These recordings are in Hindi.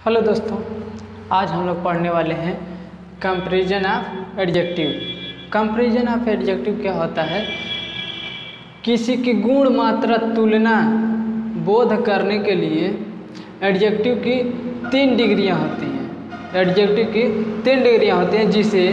हेलो दोस्तों, आज हम लोग पढ़ने वाले हैं comparison of adjective. Comparison of adjective क्या होता है? किसी की गुण मात्रा तुलना बोध करने के लिए एडजेक्टिव की 3 डिग्रियां होती हैं। एडजेक्टिव की 3 डिग्रियां होती हैं जिसे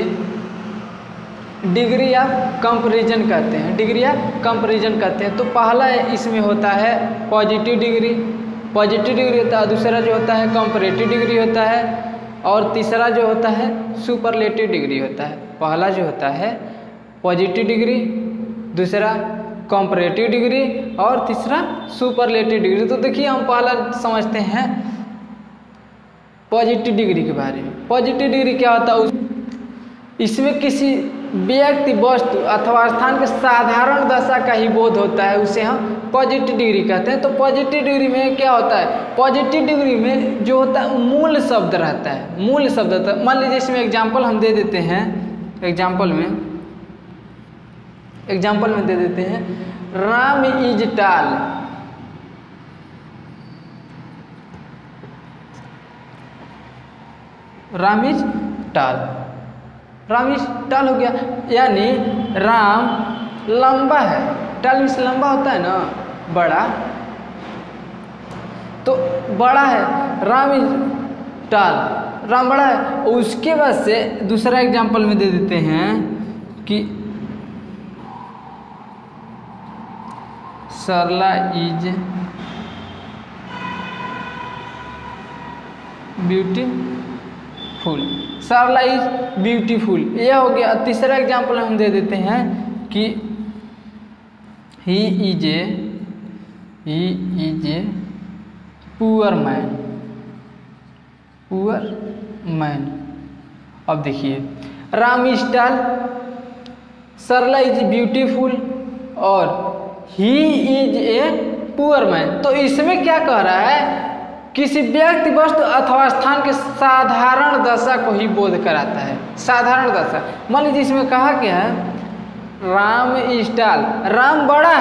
डिग्री ऑफ कंपैरिजन कहते हैं। डिग्री ऑफ कंपैरिजन कहते हैं। तो पहला इसमें होता है पॉजिटिव डिग्री होता है, दूसरा जो होता है कंपैरेटिव डिग्री होता है, और तीसरा जो होता है सुपरलेटिव डिग्री होता है। पहला जो होता है पॉजिटिव डिग्री, दूसरा कंपैरेटिव डिग्री और तीसरा सुपरलेटिव डिग्री। तो देखिए, हम पहला समझते हैं पॉजिटिव डिग्री के बारे में। पॉजिटिव डिग्री क्या होता है? इसमें किसी व्यक्ति, वस्तु अथवा स्थान के साधारण दशा का ही बोध होता है, उसे हम पॉजिटिव डिग्री कहते हैं। तो पॉजिटिव डिग्री में क्या होता है? पॉजिटिव डिग्री में जो होता है मूल शब्द रहता है। मूल शब्द होता है। मान लीजिए इसमें एग्जाम्पल हम दे देते हैं। एग्जाम्पल में दे देते हैं राम इज टाल। राम इज टाल। राम इज टाल हो गया, यानी राम लंबा है। टाल मीन्स लंबा होता है ना, बड़ा। तो बड़ा है, राम इज टाल, राम बड़ा है। उसके बाद से दूसरा एग्जांपल में दे देते हैं कि Sarla is beautiful. Sarla is beautiful, यह हो गया। तीसरा एग्जांपल हम दे देते हैं कि he is a poor man. अब देखिए, राम इज टाल, सरला इज ब्यूटीफुल और he is a poor man. तो इसमें क्या कह रहा है? किसी व्यक्ति, वस्तु अथवा स्थान के साधारण दशा को ही बोध कराता है। साधारण दशा। मान लीजिए इसमें कहा क्या है? राम इज टाल, राम बड़ा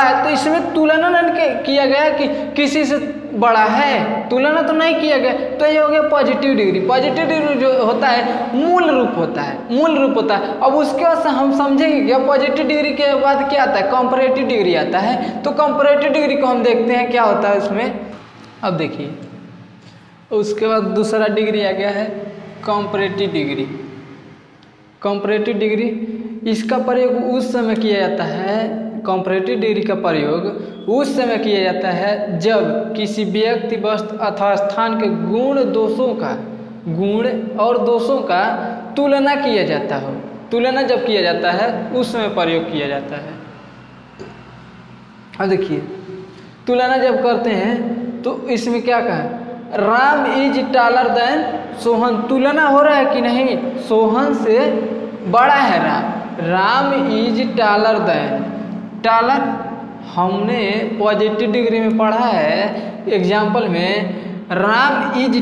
है। तो इसमें तुलना नहीं किया गया कि किसी से बड़ा है, तुलना तो नहीं किया गया। तो ये हो गया पॉजिटिव डिग्री। पॉजिटिव डिग्री जो होता है मूल रूप होता है। अब उसके बाद से हम समझेंगे कि पॉजिटिव डिग्री के बाद क्या आता है? कंपैरेटिव डिग्री आता है। तो कंपैरेटिव डिग्री को हम देखते हैं क्या होता है उसमें। अब देखिए, उसके बाद दूसरा डिग्री आ गया है कंपैरेटिव डिग्री। कंपैरेटिव डिग्री, इसका प्रयोग उस समय किया जाता है। कंपैरेटिव डिग्री का प्रयोग उस समय किया जाता है जब किसी व्यक्ति, वस्तु अथवा स्थान के गुण और दोषों का तुलना किया जाता हो। तुलना जब किया जाता है उस समय प्रयोग किया जाता है। अब देखिए, तुलना जब करते हैं तो इसमें क्या कहा? Ram is taller than Sohan. तुलना हो रहा है कि नहीं? सोहन से बड़ा है Ram is taller than. Taller हमने पॉजिटिव डिग्री में पढ़ा है एग्जाम्पल में, राम इज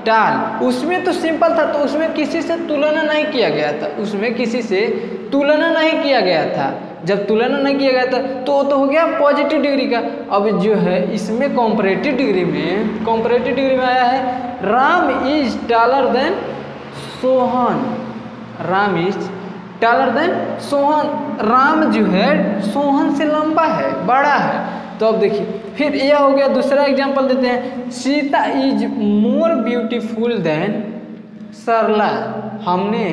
टाल। उसमें तो सिंपल था, तो उसमें किसी से तुलना नहीं किया गया था। जब तुलना नहीं किया गया था तो हो गया पॉजिटिव डिग्री का। अब जो है इसमें कंपैरेटिव डिग्री में आया है Ram is taller than Sohan. Ram is taller than Sohan. Ram जो है सोहन से लंबा है, बड़ा है। तो अब देखिए, फिर यह हो गया। दूसरा एग्जांपल देते हैं, Sita is more beautiful than Sarla. हमने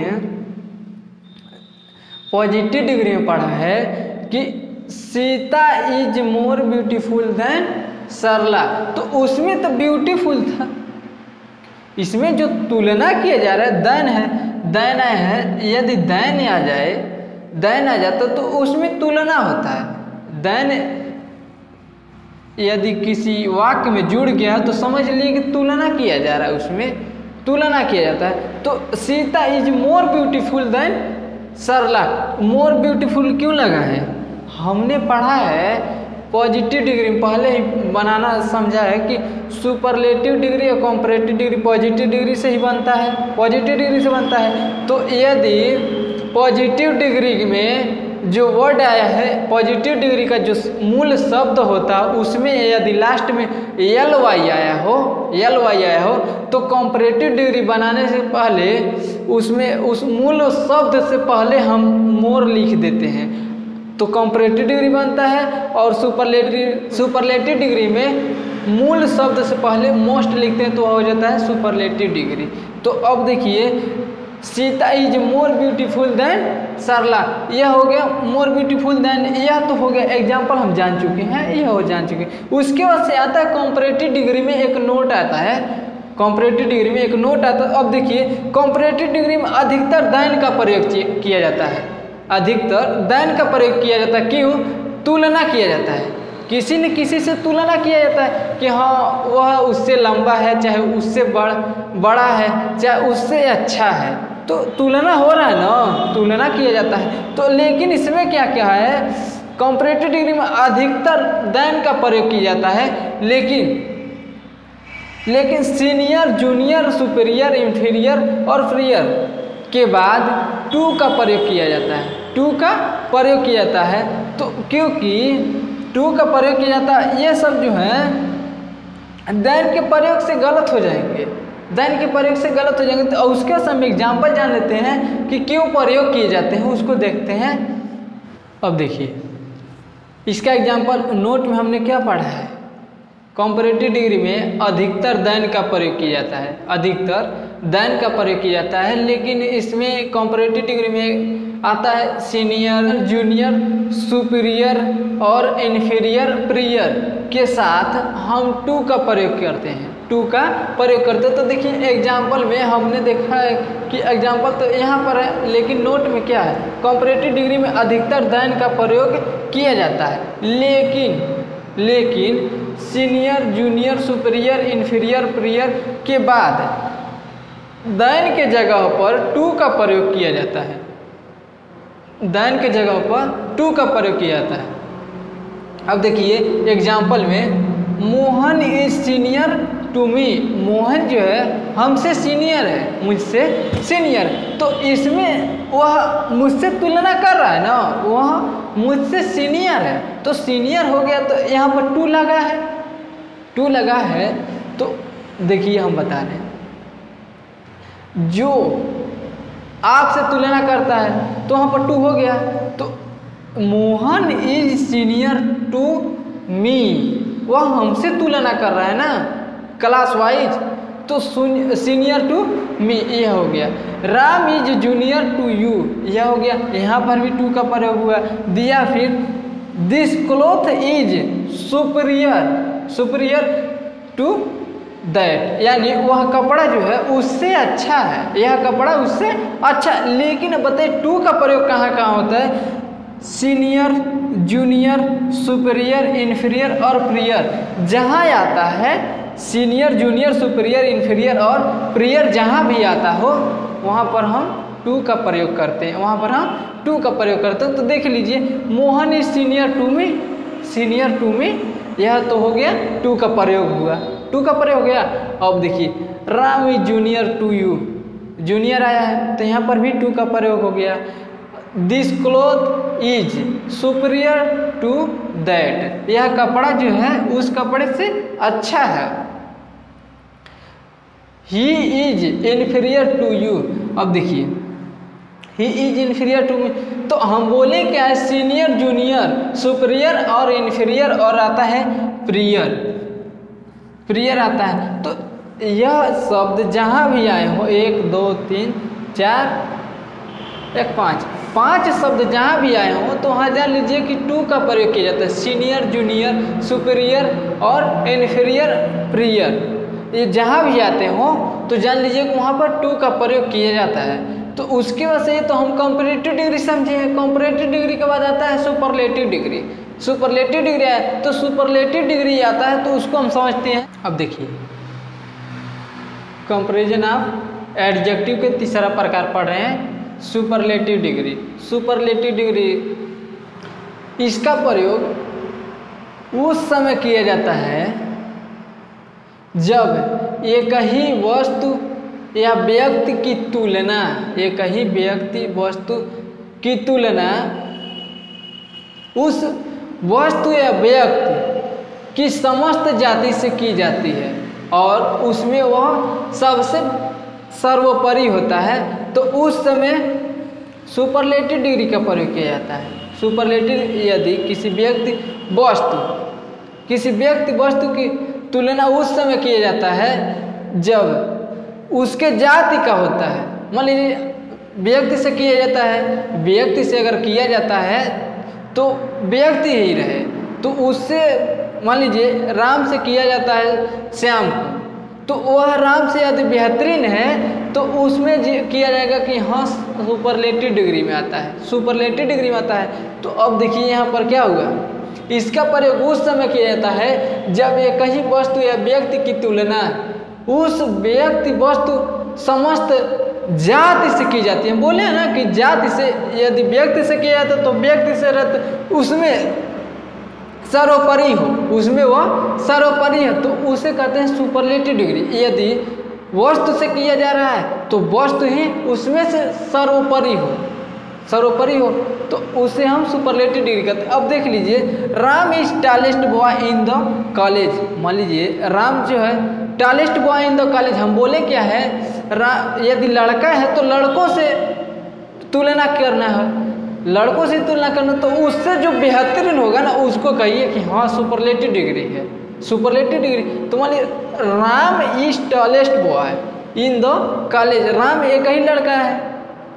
पॉजिटिव डिग्री में पढ़ा है कि Sita is more beautiful than Sarla. तो उसमें तो ब्यूटीफुल था। इसमें जो तुलना किया जा रहा है दैन है। यदि दैन आ जाता तो उसमें तुलना होता है। दैन यदि किसी वाक्य में जुड़ गया तो समझ लिए कि तुलना किया जा रहा है, उसमें तुलना किया जाता है। तो Sita is more beautiful than Sarla. More beautiful क्यों लगा है? हमने पढ़ा है पॉजिटिव डिग्री में, पहले ही बनाना समझा है कि सुपरलेटिव डिग्री और कंपैरेटिव डिग्री पॉजिटिव डिग्री से ही बनता है। तो यदि पॉजिटिव डिग्री में जो वर्ड आया है पॉजिटिव डिग्री का जो मूल शब्द होता है उसमें यदि लास्ट में एल वाई आया हो तो कंपैरेटिव डिग्री बनाने से पहले उसमें उस मूल शब्द से पहले हम मोर लिख देते हैं तो कंपैरेटिव डिग्री बनता है। और सुपरलेटिव डिग्री में मूल शब्द से पहले मोस्ट लिखते हैं तो हो जाता है सुपरलेटिव डिग्री। तो अब देखिए Sita is more beautiful than Sarla, यह हो गया मोर ब्यूटीफुल देन, यह तो हो गया एग्जाम्पल हम जान चुके हैं, यह हो जान चुके हैं। उसके बाद से आता है कंपैरेटिव डिग्री में एक नोट आता है, कंपैरेटिव डिग्री में एक नोट आता है। अब देखिए कंपैरेटिव डिग्री में अधिकतर देन का प्रयोग किया जाता है, अधिकतर देन का प्रयोग किया जाता है। क्यों? तुलना किया जाता है, किसी न किसी से तुलना किया जाता है कि हाँ वह उससे लंबा है, चाहे उससे बड़ा है, चाहे उससे अच्छा है, तो तुलना हो रहा है ना, तुलना किया जाता है। तो लेकिन इसमें क्या क्या है, कंपैरेटिव डिग्री में अधिकतर देन का प्रयोग किया जाता है, लेकिन सीनियर, जूनियर, सुपीरियर, इंफीरियर और प्रियर के बाद टू का प्रयोग किया जाता है, टू का प्रयोग किया जाता है। तो क्योंकि टू का प्रयोग किया जाता है, ये सब जो है देन के प्रयोग से गलत हो जाएंगे, देन के प्रयोग से गलत हो जाएंगे। तो उसके साथ हम एग्जाम्पल जान लेते हैं कि क्यों प्रयोग किए जाते हैं, उसको देखते हैं। अब देखिए इसका एग्जाम्पल नोट में हमने क्या पढ़ा है, कंपैरेटिव डिग्री में अधिकतर देन का प्रयोग किया जाता है, अधिकतर देन का प्रयोग किया जाता है। लेकिन इसमें कंपैरेटिव डिग्री में आता है सीनियर, जूनियर, सुपीरियर और इन्फीरियर, प्रियर के साथ हम टू का प्रयोग करते हैं, टू का प्रयोग करते हैं। तो देखिए एग्जाम्पल में हमने देखा है कि एग्जाम्पल तो यहाँ पर है, लेकिन नोट में क्या है, कंपैरेटिव डिग्री में अधिकतर देन का प्रयोग किया जाता है, लेकिन senior, junior, superior, inferior, prior के बाद देन के जगह पर टू का प्रयोग किया जाता है, देन के जगह पर टू का प्रयोग किया जाता है। अब देखिए एग्जाम्पल में Mohan is senior to me, Mohan जो है हमसे सीनियर है, मुझसे सीनियर, तो इसमें वह मुझसे तुलना कर रहा है ना, वह मुझसे सीनियर है, तो सीनियर हो गया, तो यहाँ पर टू लगा है, टू लगा है। तो देखिए हम बता रहे हैं जो आपसे तुलना करता है तो वहाँ पर टू हो गया, तो Mohan is senior to me, वह हमसे तुलना कर रहा है ना क्लास वाइज, तो सीनियर टू मी यह हो गया। Ram is junior to you, यह हो गया, यहाँ पर भी टू का प्रयोग हुआ दिया। फिर this cloth is superior to that, यानी वह कपड़ा जो है उससे अच्छा है, यह कपड़ा उससे अच्छा। लेकिन बताइए टू का प्रयोग कहाँ कहाँ होता है, सीनियर, जूनियर, सुपीरियर, इन्फीरियर और प्रियर, जहाँ आता है सीनियर, जूनियर, सुपीरियर, इन्फीरियर और प्रियर, जहाँ भी आता हो वहाँ पर हम टू का प्रयोग करते हैं, वहाँ पर हम टू का प्रयोग करते हैं। तो देख लीजिए Mohan is senior to me, senior to me, यह तो हो गया टू का प्रयोग हुआ, टू का प्रयोग हो गया। अब देखिए Ram is junior to you, junior आया है तो यहाँ पर भी टू का प्रयोग हो गया। This cloth is superior to that, यह कपड़ा जो है उस कपड़े से अच्छा है। He is inferior to you, अब देखिए he is inferior to me, तो हम बोले क्या है, सीनियर, जूनियर, सुपीरियर और इन्फीरियर और आता है प्रियर, प्रियर आता है। तो यह शब्द जहाँ भी आए हो, 1 2 3 4 1 5, 5 शब्द जहाँ भी आए हों तो वहाँ जान लीजिए कि टू का प्रयोग किया जाता है, सीनियर, जूनियर, सुपीरियर और इन्फीरियर, प्रियर, ये जहाँ भी आते हों तो जान लीजिए कि वहाँ पर टू का प्रयोग किया जाता है। तो उसकी वजह से तो हम कंपैरेटिव डिग्री समझे हैं। कंपैरेटिव डिग्री के बाद आता है सुपरलेटिव डिग्री, सुपरलेटिव डिग्री आया तो सुपरलेटिव डिग्री आता है तो उसको हम समझते हैं। अब देखिए कंपैरिजन ऑफ एडजेक्टिव के तीसरा प्रकार पढ़ रहे हैं, सुपरलेटिव डिग्री। सुपरलेटिव डिग्री इसका प्रयोग उस समय किया जाता है जब एक ही वस्तु या व्यक्ति की तुलना, एक ही व्यक्ति वस्तु की तुलना उस वस्तु या व्यक्ति की समस्त जाति से की जाती है और उसमें वह सबसे सर्वोपरि होता है, तो उस समय सुपरलेटिव डिग्री का प्रयोग किया जाता है। सुपरलेटिव यदि किसी व्यक्ति वस्तु की तुलना उस समय किया जाता है जब उसके जाति का होता है। मान लीजिए व्यक्ति से किया जाता है, व्यक्ति से अगर किया जाता है तो व्यक्ति ही रहे, तो उससे मान लीजिए राम से किया जाता है श्याम को, तो वह राम से यदि बेहतरीन है तो उसमें किया जाएगा कि हाँ सुपरलेटिव डिग्री में आता है, सुपरलेटिव डिग्री में आता है। तो अब देखिए यहाँ पर क्या हुआ, इसका प्रयोग उस समय किया जाता है जब एक ही वस्तु या व्यक्ति की तुलना उस व्यक्ति वस्तु समस्त जाति से की जाती है। बोले ना कि जाति से यदि व्यक्ति से किया जाता तो व्यक्ति से रहता उसमें सर्वोपरि हो, उसमें वह सर्वोपरि है, तो उसे कहते हैं सुपरलेटिव डिग्री। यदि वस्तु से किया जा रहा है तो वस्तु ही उसमें से सर्वोपरि हो तो उसे हम सुपरलेटिव डिग्री कहते हैं। अब देख लीजिए, Ram is tallest boy in the college. मान लीजिए राम जो है tallest boy in the college, हम बोले क्या है, यदि लड़का है तो लड़कों से तुलना करना है, लड़कों से तुलना करना, तो उससे जो बेहतरीन होगा ना उसको कहिए कि हाँ सुपरलेटिव डिग्री है, सुपरलेटिव डिग्री। तो मान लीजिए Ram is tallest boy in the college, Ram एक ही लड़का है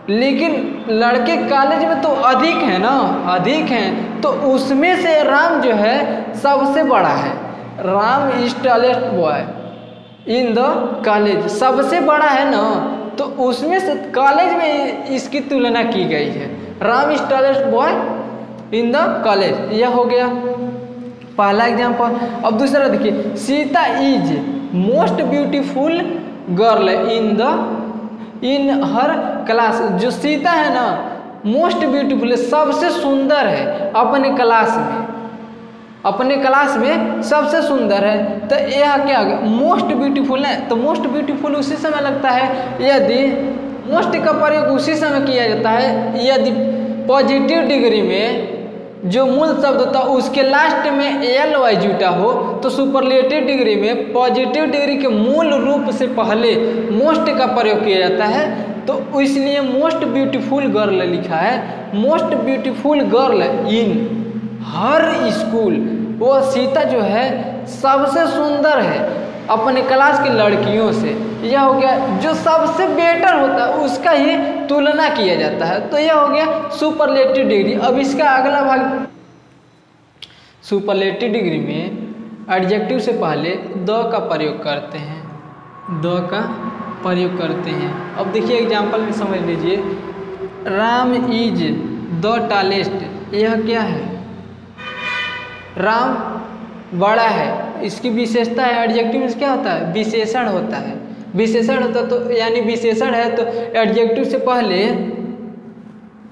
लेकिन लड़के कॉलेज में तो अधिक है ना, अधिक हैं, तो उसमें से राम जो है सबसे बड़ा है। Ram is tallest boy in the college, सबसे बड़ा है ना, तो उसमें से कॉलेज में इसकी तुलना की गई है। Ram is tallest boy in the college, यह हो गया पहला एग्जाम्पल। अब दूसरा देखिए, Sita is most beautiful girl in her class. जो सीता है ना मोस्ट ब्यूटीफुल है, सबसे सुंदर है अपने क्लास में, अपने क्लास में सबसे सुंदर है। तो यह क्या होगा, मोस्ट ब्यूटीफुल है, तो मोस्ट ब्यूटीफुल उसी समय लगता है यदि मोस्ट का प्रयोग उसी समय किया जाता है यदि पॉजिटिव डिग्री में जो मूल शब्द होता है उसके लास्ट में एल वाई जुटा हो, तो सुपरलेटिव डिग्री में पॉजिटिव डिग्री के मूल रूप से पहले मोस्ट का प्रयोग किया जाता है, तो इसलिए मोस्ट ब्यूटीफुल गर्ल लिखा है। Most beautiful girl in her school, वो सीता जो है सबसे सुंदर है अपने क्लास की लड़कियों से। यह हो गया जो सबसे बेटर होता है उसका ही तुलना किया जाता है, तो यह हो गया सुपरलेटिव डिग्री। अब इसका अगला भाग, सुपरलेटिव डिग्री में एडजेक्टिव से पहले द का प्रयोग करते हैं, द का प्रयोग करते हैं। अब देखिए एग्जाम्पल में समझ लीजिए, राम इज द टॉलेस्ट, यह क्या है, राम बड़ा है, इसकी विशेषता है। एडजेक्टिव में क्या होता है, विशेषण होता है, विशेषण होता तो यानी विशेषण है तो एडजेक्टिव से पहले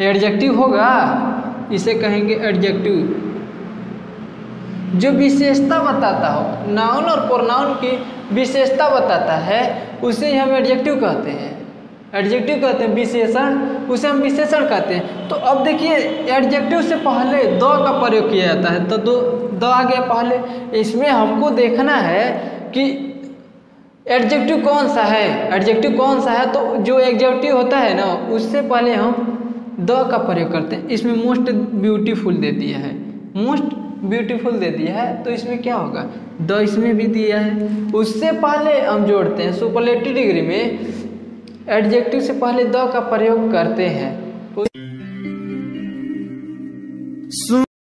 एडजेक्टिव होगा, इसे कहेंगे एडजेक्टिव। जो विशेषता बताता हो, नाउन और प्रोनाउन की विशेषता बताता है उसे हम एडजेक्टिव कहते हैं, एडजेक्टिव कहते हैं। विशेषण उसे हम विशेषण कहते हैं। तो अब देखिए एडजेक्टिव से पहले द का प्रयोग किया जाता है, तो द आ गया पहले। इसमें हमको देखना है कि एडजेक्टिव कौन सा है, एडजेक्टिव कौन सा है, तो जो एडजेक्टिव होता है ना उससे पहले हम द का प्रयोग करते हैं। इसमें मोस्ट ब्यूटीफुल दे दिया है, मोस्ट ब्यूटीफुल दे दिया है, तो इसमें क्या होगा, द इसमें भी दिया है, उससे पहले हम जोड़ते हैं। सुपरलेटिव डिग्री में एडजेक्टिव से पहले द का प्रयोग करते हैं।